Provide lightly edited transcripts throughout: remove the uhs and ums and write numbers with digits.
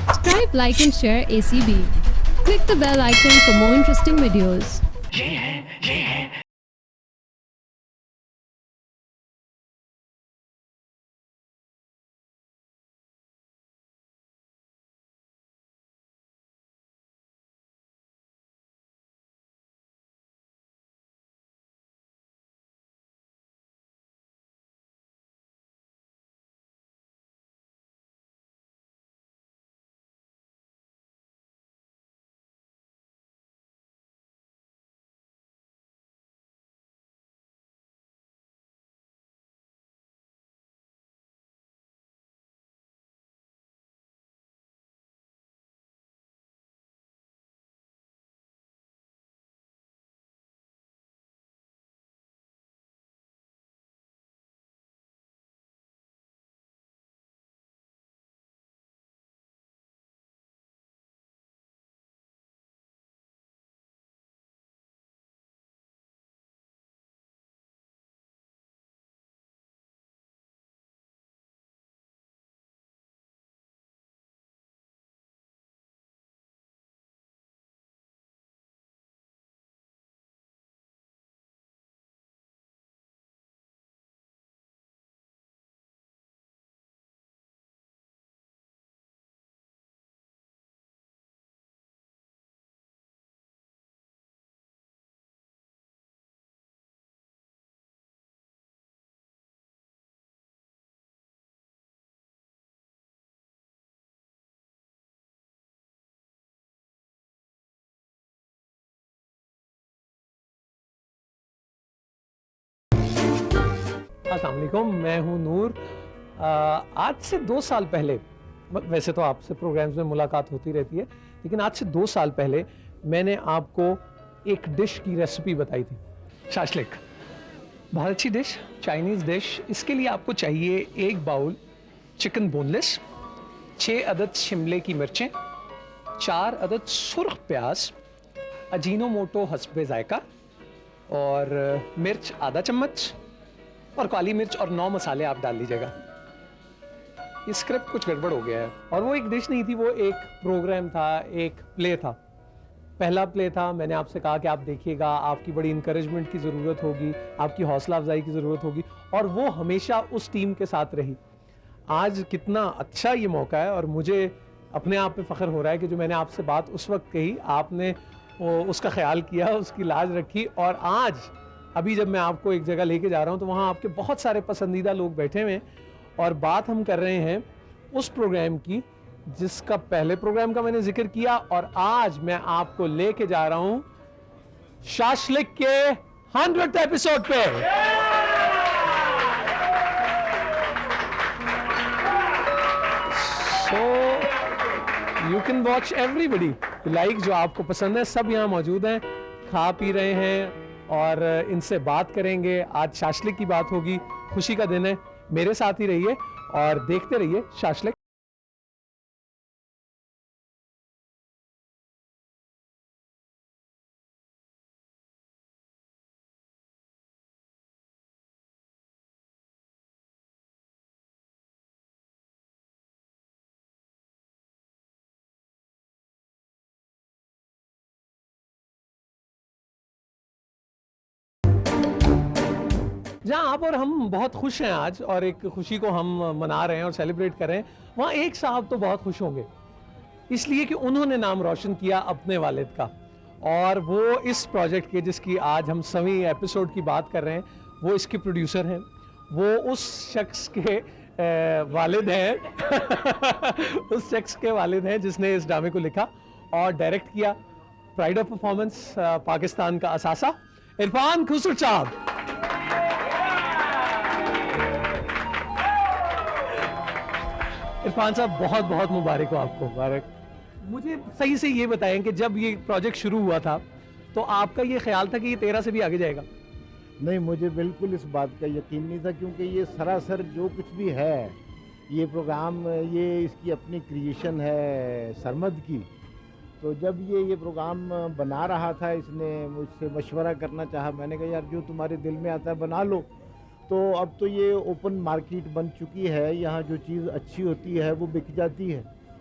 Subscribe, like and share ACB. Click the bell icon for more interesting videos. अस्सलाम वालेकुम, मैं हूं नूर। आज से 2 साल पहले, वैसे तो आपसे प्रोग्राम्स में मुलाकात होती रहती है, लेकिन आज से 2 साल पहले मैंने आपको एक डिश की रेसिपी बताई थी, शाशलिक। भारतीय डिश, चाइनीज़ डिश। इसके लिए आपको चाहिए 1 बाउल चिकन बोनलेस, 6 अदद शिमले की मिर्चें, 4 अदद सुर्ख प्याज, अजीनोमोटो हस्बे जायका और मिर्च आधा चम्मच और काली मिर्च और 9 मसाले आप डाल लीजिएगा। ये स्क्रिप्ट कुछ गड़बड़ हो गया है, और वो एक डिश नहीं थी, वो एक प्रोग्राम था, एक प्ले था। पहला प्ले था, मैंने आपसे कहा कि आप देखिएगा, आपकी बड़ी इंकरेजमेंट की ज़रूरत होगी, आपकी हौसला अफजाई की ज़रूरत होगी, और वो हमेशा उस टीम के साथ रही। आज कितना अच्छा ये मौका है, और मुझे अपने आप पे फ़ख्र हो रहा है कि जो मैंने आपसे बात उस वक्त कही, आपने उसका ख्याल किया, उसकी लाज रखी, और आज अभी जब मैं आपको एक जगह लेके जा रहा हूं तो वहां आपके बहुत सारे पसंदीदा लोग बैठे हुए हैं, और बात हम कर रहे हैं उस प्रोग्राम की जिसका पहले प्रोग्राम का मैंने जिक्र किया, और आज मैं आपको लेके जा रहा हूं शाशलिक के 100th एपिसोड पे। So you can watch everybody like, जो आपको पसंद है सब यहाँ मौजूद हैं, खा पी रहे हैं और इनसे बात करेंगे। आज शाशलिक की बात होगी, खुशी का दिन है। मेरे साथ ही रहिए और देखते रहिए शाशलिक। जहाँ आप और हम बहुत खुश हैं आज, और एक खुशी को हम मना रहे हैं और सेलिब्रेट कर रहे हैं, वहाँ एक साहब तो बहुत खुश होंगे, इसलिए कि उन्होंने नाम रोशन किया अपने वालिद का, और वो इस प्रोजेक्ट के, जिसकी आज हम 100वीं एपिसोड की बात कर रहे हैं, वो इसके प्रोड्यूसर हैं। वो उस शख्स के वालिद हैं उस शख्स के वालिद हैं जिसने इस ड्रामे को लिखा और डायरेक्ट किया। प्राइड ऑफ परफॉर्मेंस पाकिस्तान का असासा इरफान खुसरो साहब। इरफान साहब, बहुत बहुत मुबारक हो आपको। मुबारक। मुझे सही से ये बताएं कि जब ये प्रोजेक्ट शुरू हुआ था तो आपका ये ख्याल था कि ये 13 से भी आगे जाएगा? नहीं, मुझे बिल्कुल इस बात का यकीन नहीं था, क्योंकि ये सरासर जो कुछ भी है, ये प्रोग्राम, ये इसकी अपनी क्रिएशन है सरमद की। तो जब ये प्रोग्राम बना रहा था, इसने मुझसे मशवरा करना चाहा। मैंने कहा यार, जो तुम्हारे दिल में आता है बना लो। तो अब तो ये ओपन मार्केट बन चुकी है, यहाँ जो चीज़ अच्छी होती है वो बिक जाती है,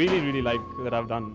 really like that I've done,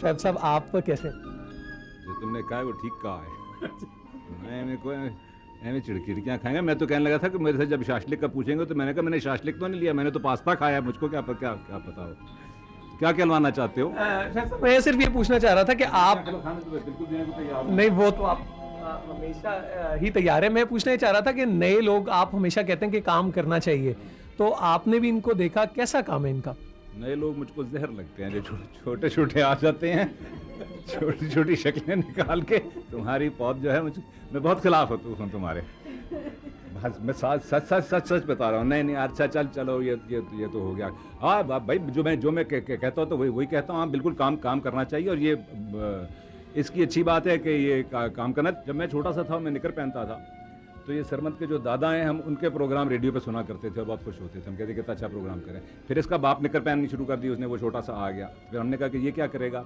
Shoaib साहब आप कैसे? जो तुमने कहा है वो ठीक कहा है। मैं कोई एवं चिड़किड़कियाँ खाएंगे। मैं तो कहने लगा था कि मेरे से जब शाशलिक का पूछेंगे तो मैंने कहा मैंने शाशलिक तो नहीं लिया, मैंने तो पास्ता खाया, मुझको क्या पता हो क्या कहलवाना चाहते हो। शोएब साहब मैं सिर्फ ये पूछना चाह रहा था कि आप खाने तो बिल्कुल देने को तैयार हूं। नहीं वो तो आप हमेशा ही तैयार है। मैं पूछना ही चाह रहा था कि नए लोग, आप हमेशा कहते हैं कि काम करना चाहिए, तो आपने भी इनको देखा, कैसा काम है इनका? नए लोग मुझको जहर लगते हैं, जो छोटे छोटे आ जाते हैं, छोटी छोटी शक्लें निकाल के। तुम्हारी पौध जो है मैं बहुत खिलाफ हूँ तुम्हारे। बस मैं सच बता रहा हूँ। नहीं अच्छा चलो ये तो हो गया। हाँ भाई जो मैं कहता हूँ तो वही कहता हूँ। हाँ बिल्कुल काम करना चाहिए, और ये इसकी अच्छी बात है कि ये काम करना। जब मैं छोटा सा था, मैं निकर पहनता था, तो ये सरमद के जो दादा हैं, हम उनके प्रोग्राम रेडियो पे सुना करते थे और बहुत खुश होते थे। हम कहते कितना अच्छा प्रोग्राम करें। फिर इसका बाप निकर पहननी शुरू कर दी उसने, वो छोटा सा आ गया। फिर हमने कहा कि ये क्या करेगा,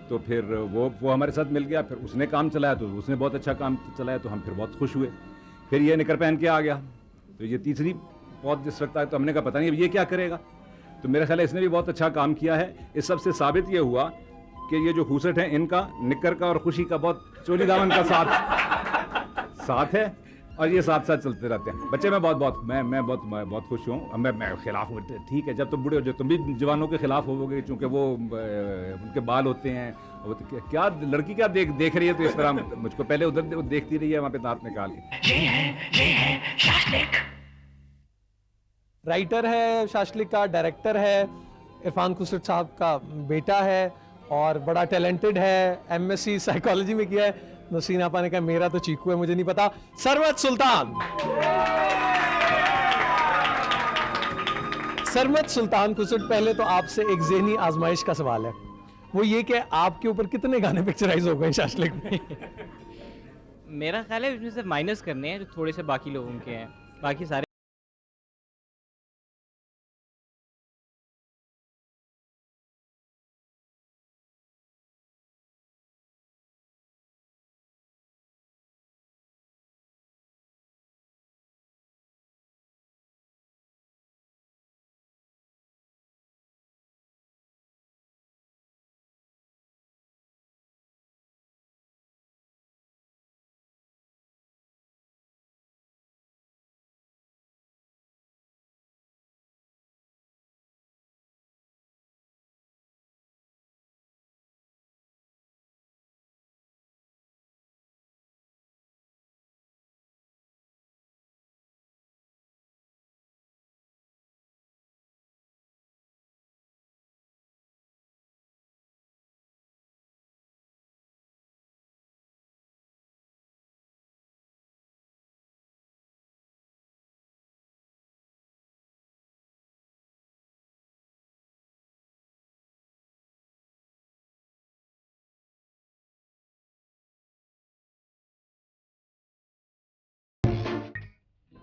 तो फिर वो हमारे साथ मिल गया। फिर उसने काम चलाया तो उसने बहुत अच्छा काम चलाया, तो हम फिर बहुत खुश हुए। फिर ये निकर पहन के आ गया, तो ये तीसरी पौध जिस वक्त आया, तो हमने कहा पता नहीं अब ये क्या करेगा। तो मेरा ख्याल है इसने भी बहुत अच्छा काम किया है। इस सबसे साबित ये हुआ कि ये जो खूसट है इनका, निकर का और खुशी का बहुत चोली दामन का साथ है, और ये साथ चलते रहते हैं। बच्चे मैं बहुत खुश हूँ। मैं खिलाफ हूँ, ठीक है, जब तुम बूढ़े हो जाओ तुम भी जवानों के खिलाफ होगे, क्योंकि वो उनके बाल होते हैं। वो तो क्या लड़की क्या देख रही है, तो इस तरह मुझको पहले उधर देखती रही है, वहाँ पे दांत निकाल के। राइटर है शाशलिक का, डायरेक्टर है, इरफान खुसट साहब का बेटा है, और बड़ा टैलेंटेड है, एमएससी साइकोलॉजी में किया है। नसीन आपा ने कहा मेरा तो चीकू है, मुझे नहीं पता। सरमद सुल्तान खुसट, पहले तो आपसे एक ज़हनी आजमाइश का सवाल है, वो ये कि आपके ऊपर कितने गाने पिक्चराइज हो गए शाशलिक में? मेरा ख्याल है इसमें सिर्फ माइनस करने हैं जो थोड़े से बाकी लोगों के हैं, बाकी सारे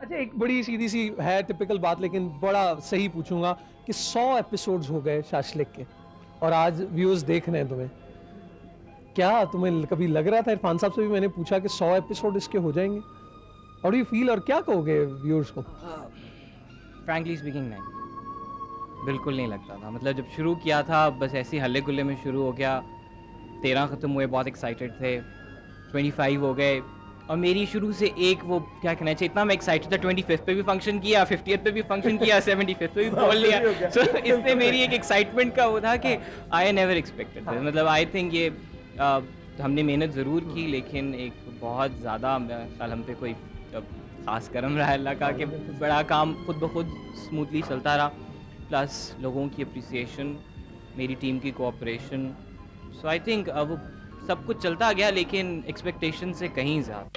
अच्छा, एक बड़ी सीधी सी है टिपिकल बात, लेकिन बड़ा सही पूछूंगा कि 100 एपिसोड्स हो गए शाशलिक के, और आज व्यूअर्स देख रहे हैं तुम्हें। क्या तुम्हें कभी लग रहा था, इरफान साहब से भी मैंने पूछा कि 100 एपिसोड इसके हो जाएंगे, हाउ डू यू फील, और क्या कहोगे व्यूअर्स को? फ्रैंकली स्पीकिंग नहीं, बिल्कुल नहीं लगता था। मतलब जब शुरू किया था बस ऐसे ही हल्ले गुल्ले में शुरू हो गया। 13 ख़त्म हुए, बहुत एक्साइटेड थे, 25 हो गए, और मेरी शुरू से एक वो क्या कहना चाहिए, इतना मैं एक्साइटेड था। 25th पे भी फंक्शन किया, 50th पे भी फंक्शन किया, 75th पे भी बोल लिया। सो इससे मेरी एक एक्साइटमेंट का वो था कि आई नेवर एक्सपेक्टेड। मतलब आई थिंक ये हमने मेहनत ज़रूर की, लेकिन एक बहुत ज़्यादा ख्याल हम पे कोई ख़ास करम रहा अल्लाह का कि बड़ा काम खुद ब खुद स्मूथली चलता रहा, प्लस लोगों की अप्रिसिएशन, मेरी टीम की कोऑपरेशन। सो आई थिंक वो सब कुछ चलता गया, लेकिन एक्सपेक्टेशन से कहीं ज़्यादा।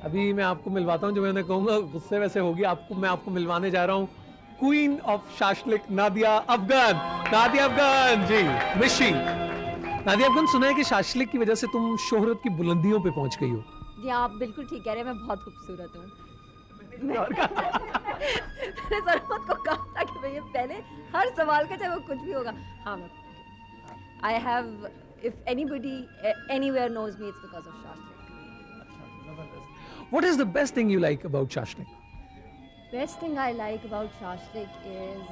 अभी मैं आपको मिलवाता हूँ, जो मैंने कहूँगा गुस्से वैसे होगी आपको, मैं आपको मिलवाने जा रहा हूँ queen of shashlik Nadia Afghan ji, Mishi. Nadia Afghan, सुना है कि शाशलिक की वजह से तुम शोहरत की बुलंदियों पे पहुंच गई हो। जी आप बिल्कुल ठीक कह रहे हैं, मैं बहुत खूबसूरत हूँ। मैंने सरमद को कहा था कि भैया पहले हर सवाल का चाहे वो कुछ भी होगा, हाँ मैं I have, if anybody anywhere knows me, it's because of Shashlik. What is the best thing you like about Shashlik? Best thing I like about Shashlik is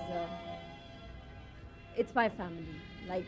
it's my family. Like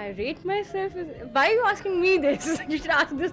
I rate myself as, why are you asking me this? You should ask this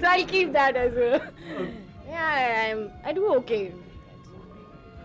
So I'll keep that as a, yeah, I do okay.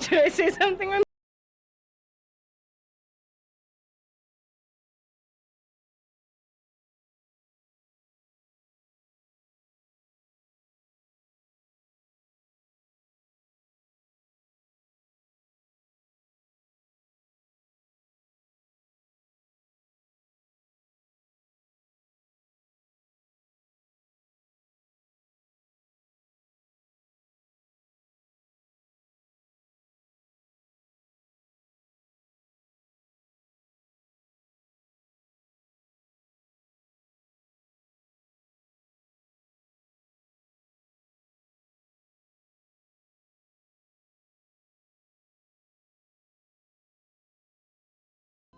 Should I say something?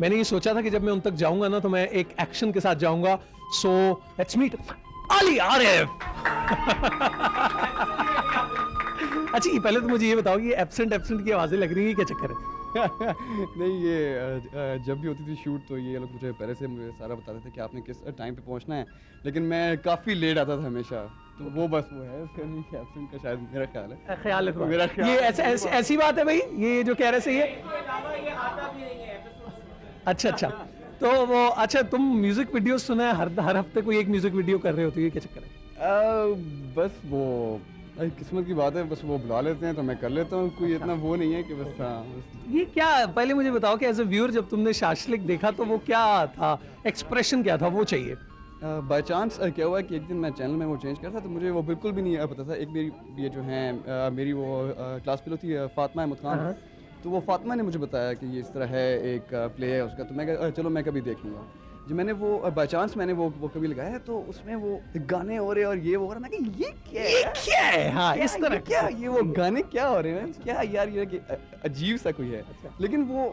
मैंने ये सोचा था कि जब मैं उन तक जाऊंगा ना तो मैं एक एक्शन के साथ जाऊंगा. So let's meet Ali Arif. अच्छा ये पहले तो मुझे ये बताओ कि ये एब्सेंट की आवाजें लग रही है, क्या चक्कर है? नहीं, ये जब भी होती थी शूट तो ये लोग मुझे पहले से मुझे सारा बताते थे कि आपने किस टाइम पे पहुंचना है, लेकिन मैं काफ़ी लेट आता था हमेशा, तो वो बस वो है एब्सेंट का शायद मेरा ख्याल है. ख्याल है तो मेरा ख्याल ये ऐसी बात है भाई, ये जो कह रहे सही है. अच्छा तो वो अच्छा तुम म्यूजिक वीडियो सुना है, हर हफ्ते कोई एक म्यूजिक वीडियो कर रहे होते हो, क्या चक्कर है? बस वो किस्मत की बात है, बस वो बुला लेते हैं तो मैं कर लेता हूँ, कोई इतना वो नहीं है कि बस. हाँ ये क्या, पहले मुझे बताओ कि एज ए व्यूअर जब तुमने शाशलिक देखा तो वो क्या था, एक्सप्रेशन क्या था, वो चाहिए. बाय चांस क्या हुआ कि एक दिन मैं चैनल में वो चेंज कर था तो मुझे वो बिल्कुल भी नहीं पता था. एक मेरी ये जो है मेरी वो क्लास फेलो थी फातिमा अहमद खान, तो वो फातिमा ने मुझे बताया कि ये इस तरह है, एक प्ले है उसका, तो मैं कहा चलो मैं कभी देख लूँगा. जब मैंने वो बाय चांस मैंने वो कभी लगाया है तो उसमें वो गाने हो रहे और ये वो हो रहा, मैं कहा ये क्या है. हाँ इस तरह क्या ये वो गाने क्या हो रहे हैं, क्या यार ये कि अजीब सा कोई है. लेकिन वो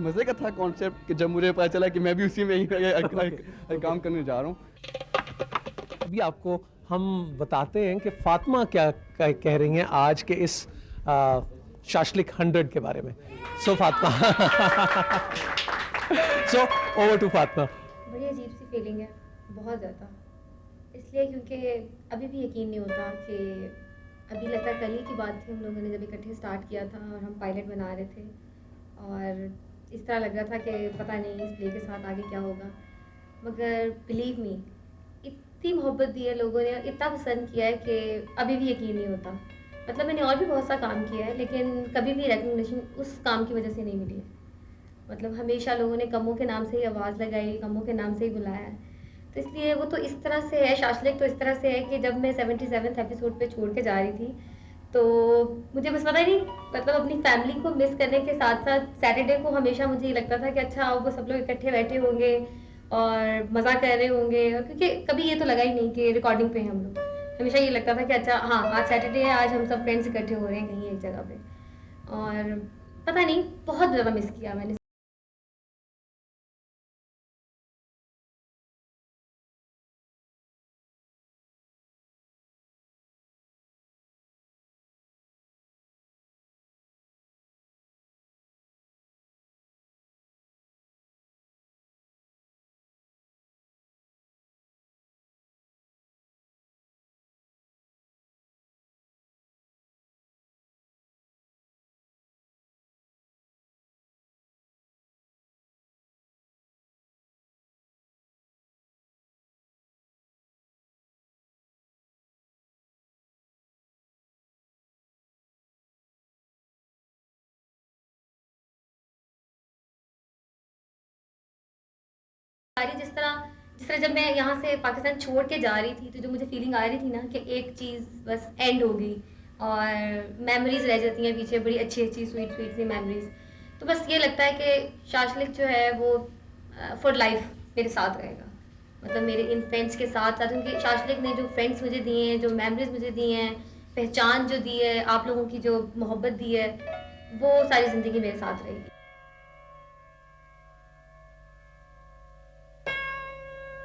मज़े का था कॉन्सेप्ट कि जब मुझे पता चला कि मैं भी उसी में ही काम करने जा रहा हूँ. अभी आपको हम बताते हैं कि फातिमा क्या कह रही हैं आज के इस शाशलिक 100 के बारे में. So Fatima so over to Fatima. बड़ी अजीब सी फीलिंग है, बहुत ज़्यादा, इसलिए क्योंकि अभी भी यकीन नहीं होता कि अभी लगता है कल ही की बात थी हम लोगों ने जब इकट्ठे स्टार्ट किया था और हम पायलट बना रहे थे और इस तरह लग रहा था कि पता नहीं इस प्ले के साथ आगे क्या होगा, मगर बिलीव मी इतनी मोहब्बत दी है लोगों ने, इतना पसंद किया है कि अभी भी यकीन नहीं होता. मतलब मैंने और भी बहुत सा काम किया है लेकिन कभी भी रिकग्निशन उस काम की वजह से नहीं मिली है. मतलब हमेशा लोगों ने कमों के नाम से ही आवाज़ लगाई, कमों के नाम से ही बुलाया है, तो इसलिए वो तो इस तरह से है. शाशलिक तो इस तरह से है कि जब मैं 77th एपिसोड पे छोड़ के जा रही थी तो मुझे बस पता ही नहीं, मतलब अपनी फैमिली को मिस करने के साथ साथ सैटरडे को हमेशा मुझे ये लगता था कि अच्छा वो सब लोग इकट्ठे बैठे होंगे और मज़ा कर रहे होंगे, क्योंकि कभी ये तो लगा ही नहीं कि रिकॉर्डिंग पे हम लोग. हमेशा ये लगता था कि अच्छा हाँ आज सैटरडे है, आज हम सब फ्रेंड्स इकट्ठे हो रहे हैं कहीं एक जगह पे, और पता नहीं बहुत ज़्यादा मिस किया मैंने. जिस तरह जब मैं यहाँ से पाकिस्तान छोड़ के जा रही थी तो जो मुझे फीलिंग आ रही थी ना कि एक चीज़ बस एंड हो गई और मेमोरीज रह जाती हैं पीछे, बड़ी अच्छी स्वीट सी मेमोरीज. तो बस ये लगता है कि शाशलिक जो है वो फॉर लाइफ मेरे साथ रहेगा. मतलब मेरे इन फ्रेंड्स के साथ उनकी शाशलिक ने जो फ्रेंड्स मुझे दिए हैं, जो मेमोरीज मुझे दी हैं, पहचान जो दी है, आप लोगों की जो मोहब्बत दी है, वो सारी ज़िंदगी मेरे साथ रहेगी.